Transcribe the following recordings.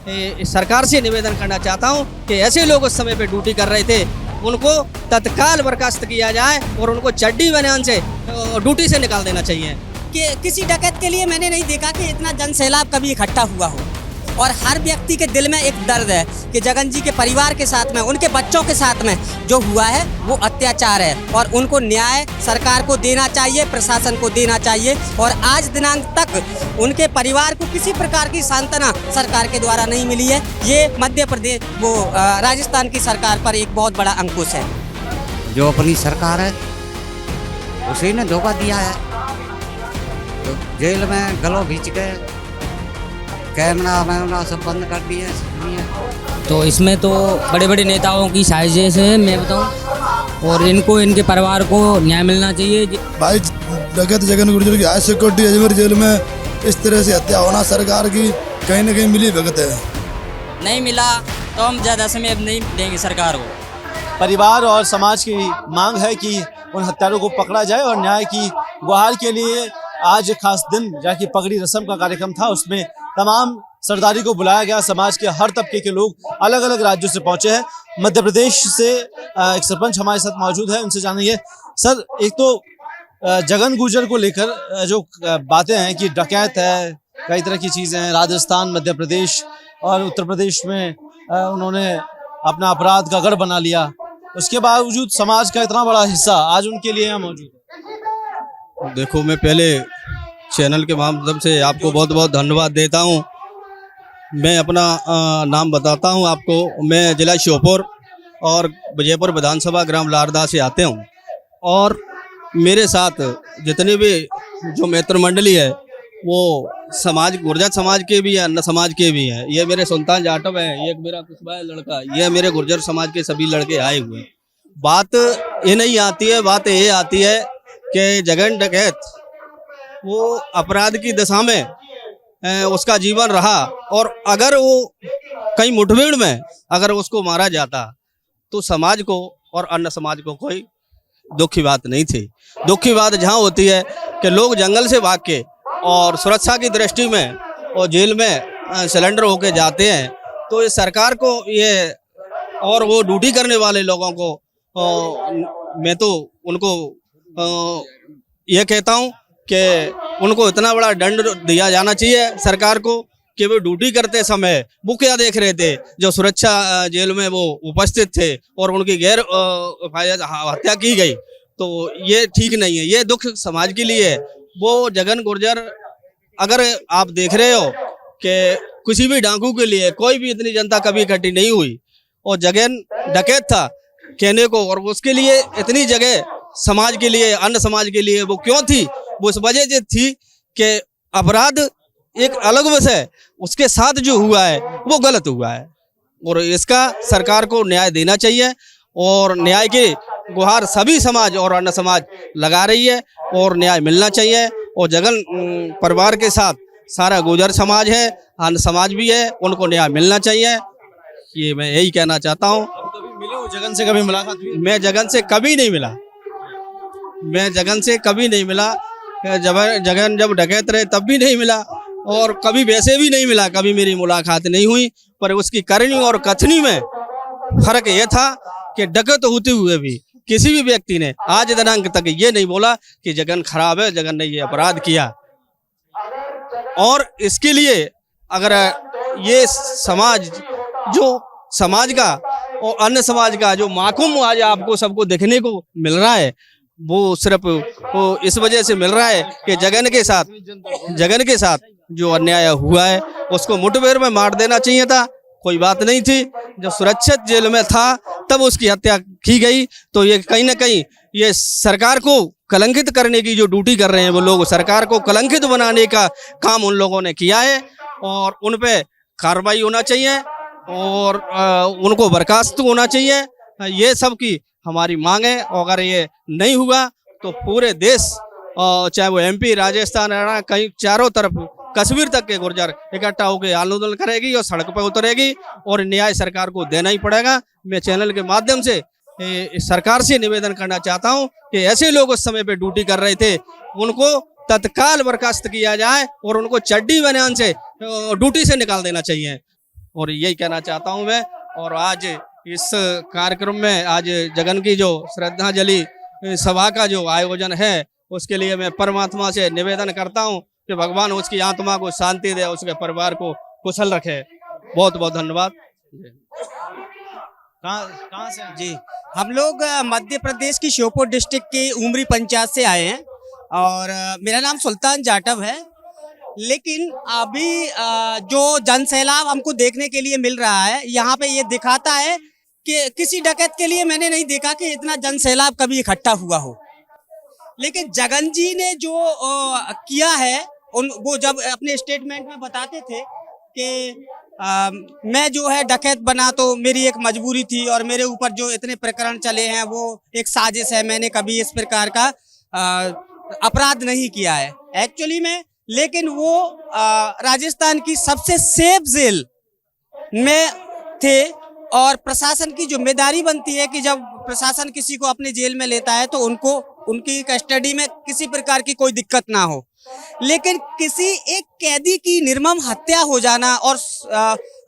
सरकार से निवेदन करना चाहता हूं कि ऐसे लोग उस समय पे ड्यूटी कर रहे थे, उनको तत्काल बर्खास्त किया जाए और उनको चड्डी बनियान से ड्यूटी से निकाल देना चाहिए। कि किसी डकैत के लिए मैंने नहीं देखा कि इतना जनसैलाब कभी इकट्ठा हुआ हो, और हर व्यक्ति के दिल में एक दर्द है कि जगन जी के परिवार के साथ में, उनके बच्चों के साथ में जो हुआ है वो अत्याचार है, और उनको न्याय सरकार को देना चाहिए, प्रशासन को देना चाहिए। और आज दिनांक तक उनके परिवार को किसी प्रकार की सांत्वना सरकार के द्वारा नहीं मिली है। ये मध्य प्रदेश राजस्थान की सरकार पर एक बहुत बड़ा अंकुश है। जो अपनी सरकार है उसी ने धोखा दिया है। तो जेल में गलों खींच के कैमरा वैमरा सब बंद कर दिए। तो इसमें तो बड़े बड़े नेताओं की साजिश है, मैं बताऊं, और इनको इनके परिवार को न्याय मिलना चाहिए। भाई डकैत जगन गुर्जर की हाई सिक्योरिटी अजमेर जेल में इस तरह से हत्या होना सरकार की कहीं न कहीं मिली भगत है। नहीं मिला तो हम ज़्यादा समय अब नहीं देंगे सरकार को। परिवार और समाज की मांग है कि उन हत्यारों को पकड़ा जाए और न्याय की गुहार के लिए आज एक खास दिन जहाँ की पगड़ी रस्म का कार्यक्रम था, उसमें तमाम सरदारी को बुलाया गया। समाज के हर तबके के लोग अलग अलग राज्यों से पहुंचे हैं। मध्य प्रदेश से एक सरपंच हमारे साथ मौजूद है, उनसे जानेंगे। सर, एक तो जगन गुर्जर को लेकर जो बातें हैं कि डकैत है, कई तरह की चीज़ें हैं, राजस्थान, मध्य प्रदेश और उत्तर प्रदेश में उन्होंने अपना अपराध का गढ़ बना लिया, उसके बावजूद समाज का इतना बड़ा हिस्सा आज उनके लिए यहाँ मौजूद है। देखो, मैं पहले चैनल के माध्यम से आपको बहुत बहुत धन्यवाद देता हूं। मैं अपना नाम बताता हूं आपको। मैं जिला श्योपुर और विजयपुर विधानसभा ग्राम लारदा से आते हूं, और मेरे साथ जितने भी जो मित्र मंडली है वो समाज, गुर्जर समाज के भी हैं, अन्य समाज के भी हैं। ये मेरे सुल्तान जाटव है, ये मेरा कुशबा लड़का, ये मेरे गुर्जर समाज के सभी लड़के आए हुए हैं। बात ये नहीं आती है, बात ये आती है कि जगन डकैत वो अपराध की दशा में उसका जीवन रहा, और अगर वो कहीं मुठभेड़ में अगर उसको मारा जाता तो समाज को और अन्य समाज को कोई दुख की बात नहीं थी। दुख की बात जहाँ होती है कि लोग जंगल से भाग के और सुरक्षा की दृष्टि में और जेल में सिलेंडर होके जाते हैं, तो ये सरकार को ये और वो ड्यूटी करने वाले लोगों को मैं तो उनको ये कहता हूँ कि उनको इतना बड़ा दंड दिया जाना चाहिए सरकार को कि वो ड्यूटी करते समय वो क्या देख रहे थे, जो सुरक्षा जेल में वो उपस्थित थे और उनकी गैर हत्या की गई, तो ये ठीक नहीं है। ये दुख समाज के लिए है। वो जगन गुर्जर, अगर आप देख रहे हो कि किसी भी डाकू के लिए कोई भी इतनी जनता कभी इकट्ठी नहीं हुई, और जगन डकैत था कहने को, और उसके लिए इतनी जगह समाज के लिए, अन्य समाज के लिए वो क्यों थी? वो इस वजह से थी कि अपराध एक अलग विषय, उसके साथ जो हुआ है वो गलत हुआ है, और इसका सरकार को न्याय देना चाहिए। और न्याय की गुहार सभी समाज और अन्य समाज लगा रही है, और न्याय मिलना चाहिए। और जगन परिवार के साथ सारा गुर्जर समाज है, अन्य समाज भी है, उनको न्याय मिलना चाहिए। ये मैं यही कहना चाहता हूँ। मिले हो जगन से, कभी मुलाकात हुई? मैं जगन से कभी नहीं मिला, मैं जगन से कभी नहीं मिला। जगन जब डकैत रहे तब भी नहीं मिला, और कभी वैसे भी नहीं मिला, कभी मेरी मुलाकात नहीं हुई। पर उसकी करनी और कथनी में फर्क यह था कि डकैत होते हुए भी किसी भी व्यक्ति ने आज दिनांक तक ये नहीं बोला कि जगन खराब है, जगन ने ये अपराध किया। और इसके लिए अगर ये समाज, जो समाज का और अन्य समाज का जो माकूम आज आपको सबको देखने को मिल रहा है, वो सिर्फ वो इस वजह से मिल रहा है कि जगन के साथ जो अन्याय हुआ है उसको मुठभेड़ में मार देना चाहिए था, कोई बात नहीं थी। जब सुरक्षित जेल में था तब उसकी हत्या की गई, तो ये कहीं ना कहीं ये सरकार को कलंकित करने की जो ड्यूटी कर रहे हैं वो लोग, सरकार को कलंकित बनाने का काम उन लोगों ने किया है, और उन पे कार्रवाई होना चाहिए और उनको बर्खास्त होना चाहिए। ये सब की हमारी मांग है, और अगर ये नहीं हुआ तो पूरे देश, चाहे वो MP, राजस्थान, हरियाणा, कहीं चारों तरफ कश्मीर तक के गुर्जर इकट्ठा होकर आंदोलन करेगी और सड़क पर उतरेगी, और न्याय सरकार को देना ही पड़ेगा। मैं चैनल के माध्यम से सरकार से निवेदन करना चाहता हूं कि ऐसे लोग उस समय पे ड्यूटी कर रहे थे, उनको तत्काल बर्खास्त किया जाए और उनको चड्डी बनियान से ड्यूटी से निकाल देना चाहिए। और यही कहना चाहता हूँ मैं। और आज इस कार्यक्रम में आज जगन की जो श्रद्धांजलि सभा का जो आयोजन है उसके लिए मैं परमात्मा से निवेदन करता हूँ कि भगवान उसकी आत्मा को शांति दे, उसके परिवार को कुशल रखे। बहुत बहुत धन्यवाद। कहाँ से हैं? जी, हम लोग मध्य प्रदेश की श्योपुर डिस्ट्रिक्ट की उमरी पंचायत से आए हैं और मेरा नाम सुल्तान जाटव है। लेकिन अभी जो जन सैलाब हमको देखने के लिए मिल रहा है यहाँ पे ये दिखाता है कि किसी डकैत के लिए मैंने नहीं देखा कि इतना जन सैलाब कभी इकट्ठा हुआ हो। लेकिन जगन जी ने जो किया है वो जब अपने स्टेटमेंट में बताते थे कि मैं जो है डकैत बना तो मेरी एक मजबूरी थी और मेरे ऊपर जो इतने प्रकरण चले हैं वो एक साजिश है, मैंने कभी इस प्रकार का अपराध नहीं किया है एक्चुअली में। लेकिन वो राजस्थान की सबसे सेफ जेल में थे और प्रशासन की जिम्मेदारी बनती है कि जब प्रशासन किसी को अपने जेल में लेता है तो उनको उनकी कस्टडी में किसी प्रकार की कोई दिक्कत ना हो। लेकिन किसी एक कैदी की निर्मम हत्या हो जाना और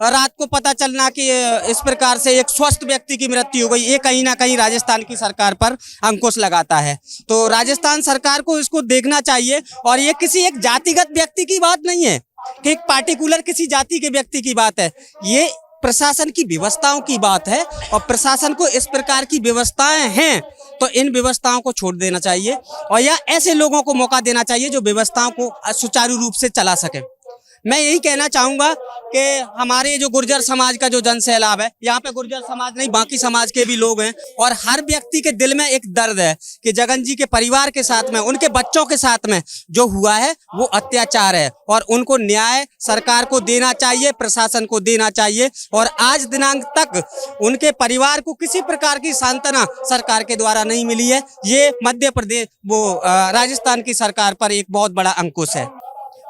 रात को पता चलना कि इस प्रकार से एक स्वस्थ व्यक्ति की मृत्यु हो गई, ये कहीं ना कहीं राजस्थान की सरकार पर अंकुश लगाता है। तो राजस्थान सरकार को इसको देखना चाहिए। और ये किसी एक जातिगत व्यक्ति की बात नहीं है कि एक पार्टिकुलर किसी जाति के व्यक्ति की बात है, ये प्रशासन की व्यवस्थाओं की बात है। और प्रशासन को इस प्रकार की व्यवस्थाएं हैं तो इन व्यवस्थाओं को छोड़ देना चाहिए और या ऐसे लोगों को मौका देना चाहिए जो व्यवस्थाओं को सुचारू रूप से चला सके। मैं यही कहना चाहूँगा कि हमारे जो गुर्जर समाज का जो जन सैलाब है, यहाँ पे गुर्जर समाज नहीं बाकी समाज के भी लोग हैं और हर व्यक्ति के दिल में एक दर्द है कि जगन जी के परिवार के साथ में, उनके बच्चों के साथ में जो हुआ है वो अत्याचार है और उनको न्याय सरकार को देना चाहिए, प्रशासन को देना चाहिए। और आज दिनांक तक उनके परिवार को किसी प्रकार की सांत्वना सरकार के द्वारा नहीं मिली है। ये मध्य प्रदेश राजस्थान की सरकार पर एक बहुत बड़ा अंकुश है।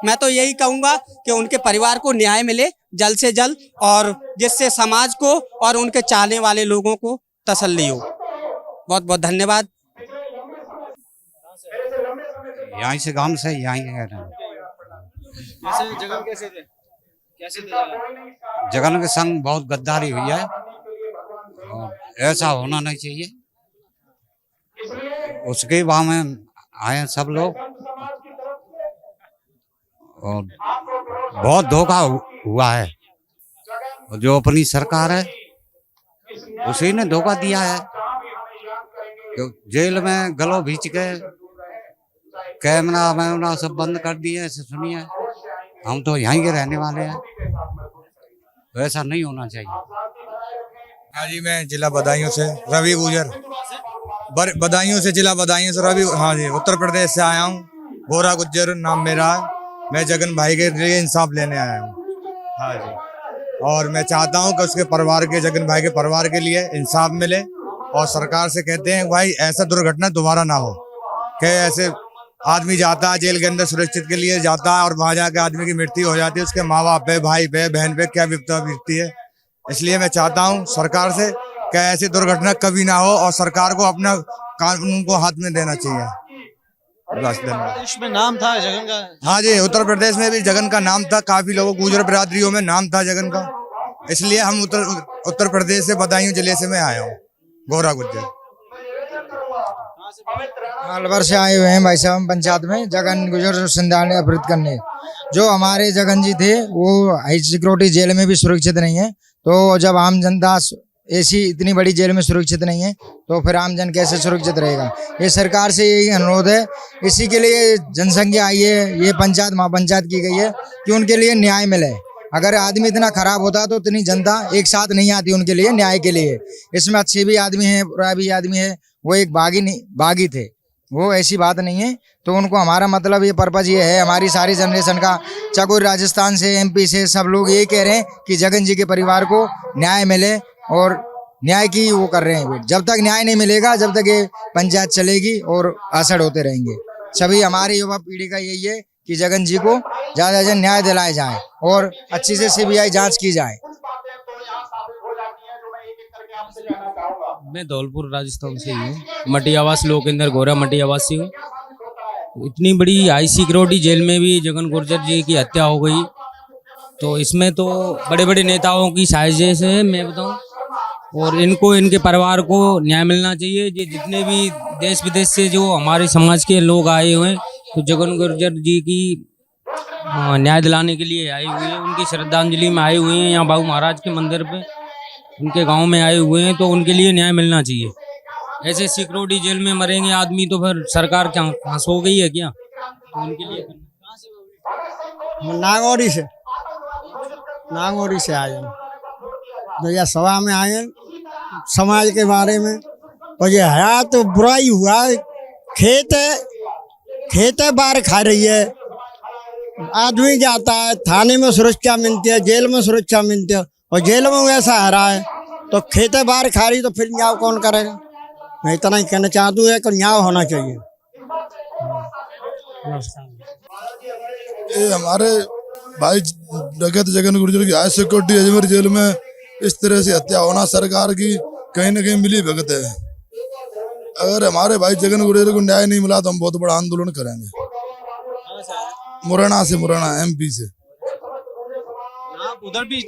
मैं तो यही कहूँगा कि उनके परिवार को न्याय मिले जल्द से जल्द और जिससे समाज को और उनके चाहने वाले लोगों को तसल्ली हो। बहुत बहुत धन्यवाद। यहाँ से गांव से यहाँ कह रहे हैं। कैसे जगन कैसे थे? कैसे थे जगन? जगन के संग बहुत गद्दारी हुई है और ऐसा होना नहीं चाहिए। उसके बाद में आए सब लोग और बहुत धोखा हुआ है। और जो अपनी सरकार है उसी ने धोखा दिया है। जेल में गलों भींच के कैमरा वैमरा सब बंद कर दिए। ऐसे सुनिए, हम तो यहीं के रहने वाले हैं, वैसा नहीं होना चाहिए। हाँ जी, मैं जिला बदायूं से रवि गुजर, बदायूं से जिला बदायूं से रवि, हाँ जी, उत्तर प्रदेश से आया हूँ। गोरा गुज्जर नाम मेरा है। मैं जगन भाई के लिए इंसाफ लेने आया हूँ। हाँ जी, और मैं चाहता हूँ कि उसके परिवार के, जगन भाई के परिवार के लिए इंसाफ मिले। और सरकार से कहते हैं भाई ऐसा दुर्घटना दोबारा ना हो कि ऐसे आदमी जाता है जेल के अंदर सुरक्षित के लिए जाता है और वहाँ जाके आदमी की मृत्यु हो जाती है, उसके माँ बाप पे, भाई पे, बहन पे क्या विपदा बीतती है। इसलिए मैं चाहता हूँ सरकार से कि ऐसी दुर्घटना कभी ना हो और सरकार को अपना कानून को हाथ में देना चाहिए। प्रदेश में नाम था जगन का। हाँ जी, उत्तर प्रदेश में भी जगन का नाम था, काफी लोगों गुर्जर बिरादरियों में नाम था जगन का। इसलिए हम उत्तर प्रदेश से बदायूं जिले से मैं आया हूँ, गोरा गुज्जर। अलवर से आए हुए हैं भाई साहब पंचायत में जगन गुजर संधान अपहृत करने। जो हमारे जगन जी थे वो हाई सिक्योरिटी जेल में भी सुरक्षित नहीं है, तो जब आम जनता ऐसी इतनी बड़ी जेल में सुरक्षित नहीं है तो फिर आम जन कैसे सुरक्षित रहेगा। ये सरकार से यही अनुरोध है। इसी के लिए जनसंख्या आई है, ये पंचायत महापंचायत की गई है कि उनके लिए न्याय मिले। अगर आदमी इतना खराब होता तो इतनी जनता एक साथ नहीं आती उनके लिए न्याय के लिए। इसमें अच्छे भी आदमी हैं, बुरा भी आदमी है, वो एक बागी थे, वो ऐसी बात नहीं है। तो उनको हमारा मतलब ये पर्पज ये है, हमारी सारी जनरेशन का चकोर राजस्थान से, MP से सब लोग ये कह रहे हैं कि जगन जी के परिवार को न्याय मिले और न्याय की वो कर रहे हैं। जब तक न्याय नहीं मिलेगा जब तक ये पंचायत चलेगी और असड़ होते रहेंगे। सभी हमारी युवा पीढ़ी का यही है कि जगन जी को ज़्यादा से ज़्यादा न्याय दिलाया जाए और अच्छी से CBI जांच की जाए। मैं धौलपुर राजस्थान से ही हूँ, मटी आवास लोकेंद्र गोरा मटी आवास से हूँ। इतनी बड़ी हाई सिक्योरिटी जेल में भी जगन गुर्जर जी की हत्या हो गई तो इसमें तो बड़े बड़े नेताओं की साजिश है मैं बताऊं, और इनको इनके परिवार को न्याय मिलना चाहिए। ये जितने भी देश विदेश से जो हमारे समाज के लोग आए हुए हैं, तो जगन गुर्जर जी की न्याय दिलाने के लिए आए हुए हैं, उनकी श्रद्धांजलि में आए हुए हैं, यहाँ बाबू महाराज के मंदिर पे उनके गांव में आए हुए हैं, तो उनके लिए न्याय मिलना चाहिए। ऐसे सिक्योरिटी जेल में मरेंगे आदमी तो फिर सरकार क्या फांस हो गई है क्या? तो उनके लिए नागौरी से आए हैं भैया, सभा में आए हैं समाज के बारे में। और ये है तो बुराई हुआ, खेत है बाहर खा रही है, आदमी जाता है थाने में सुरक्षा मिलती है, जेल में सुरक्षा मिलती है, और जेल में वैसा आ रहा है तो खेते बाहर खा रही तो फिर न्याय कौन करेगा? मैं इतना ही कहना चाहता हूँ कि न्याय होना चाहिए। ये हमारे भाई डकैत जगन गुर्जर की हाई सिक्योरिटी अजमेर जेल में इस तरह से हत्या होना सरकार की कहीं न कहीं मिली भगत है। अगर हमारे भाई जगन गुर्जर को न्याय नहीं मिला तो हम बहुत बड़ा आंदोलन करेंगे। मुरैना MP से। आप उधर भी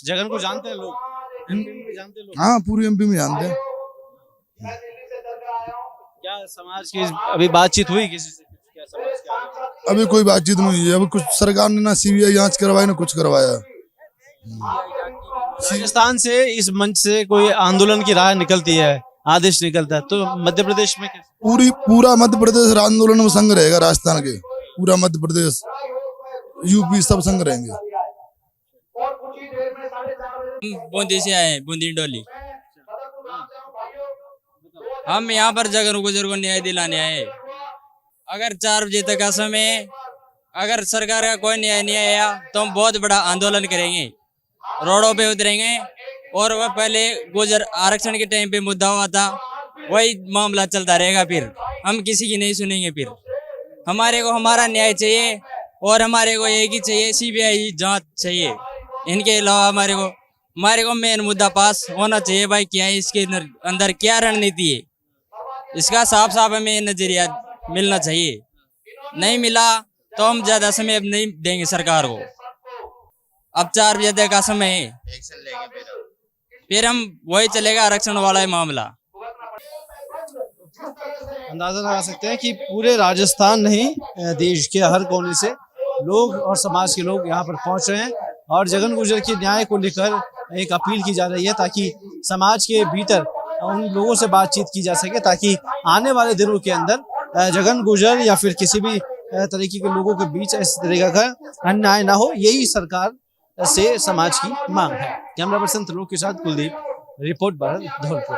जगन को जानते हैं लोग? MP में जानते हैं लोग? हाँ, पूरी MP में जानते हैं। क्या समाज की अभी बातचीत हुई किसी से? क्या समाज के आगे? अभी कोई बातचीत नहीं हुई है। अभी कुछ सरकार ने ना CBI जांच करवाई ना कुछ करवाया। राजस्थान से इस मंच से कोई आंदोलन की राह निकलती है, आदेश निकलता है, तो मध्य प्रदेश में कैसे? पूरा मध्य प्रदेश आंदोलन में संग रहेगा। राजस्थान के पूरा मध्य प्रदेश, UP सब संग रहेंगे। बूंदी से आए, बूंदी डोली। हम यहाँ पर जगन गुर्जर को न्याय दिलाने आए। अगर 4 बजे तक का समय, अगर सरकार का कोई न्याय नहीं आया तो हम बहुत बड़ा आंदोलन करेंगे, रोडों पे उतरेंगे। और वह पहले गुर्जर आरक्षण के टाइम पे मुद्दा हुआ था, वही मामला चलता रहेगा। फिर हम किसी की नहीं सुनेंगे। फिर हमारे को हमारा न्याय चाहिए, और हमारे को एक ही चाहिए, CBI जांच चाहिए। इनके अलावा हमारे को मेन मुद्दा पास होना चाहिए। भाई क्या है इसके अंदर, क्या रणनीति है, इसका साफ साफ हमें नजरिया मिलना चाहिए। नहीं मिला तो हम ज्यादा समय अब नहीं देंगे सरकार को। अब 4 बजे तक का समय है, फिर हम वही चलेगा आरक्षण वाला है मामला। अंदाजा लगा सकते हैं कि पूरे राजस्थान नहीं, देश के हर कोने से लोग और समाज के लोग यहाँ पर पहुंच रहे हैं, और जगन गुर्जर के न्याय को लेकर एक अपील की जा रही है, ताकि समाज के भीतर उन लोगों से बातचीत की जा सके, ताकि आने वाले दिनों के अंदर जगन गुर्जर या फिर किसी भी तरीके के लोगों के बीच इस तरीके का अन्याय ना हो। यही सरकार से समाज की मांग है। कैमरा पर्सन त्रिलोक के साथ कुलदीप, रिपोर्ट भारत, धौलपुर।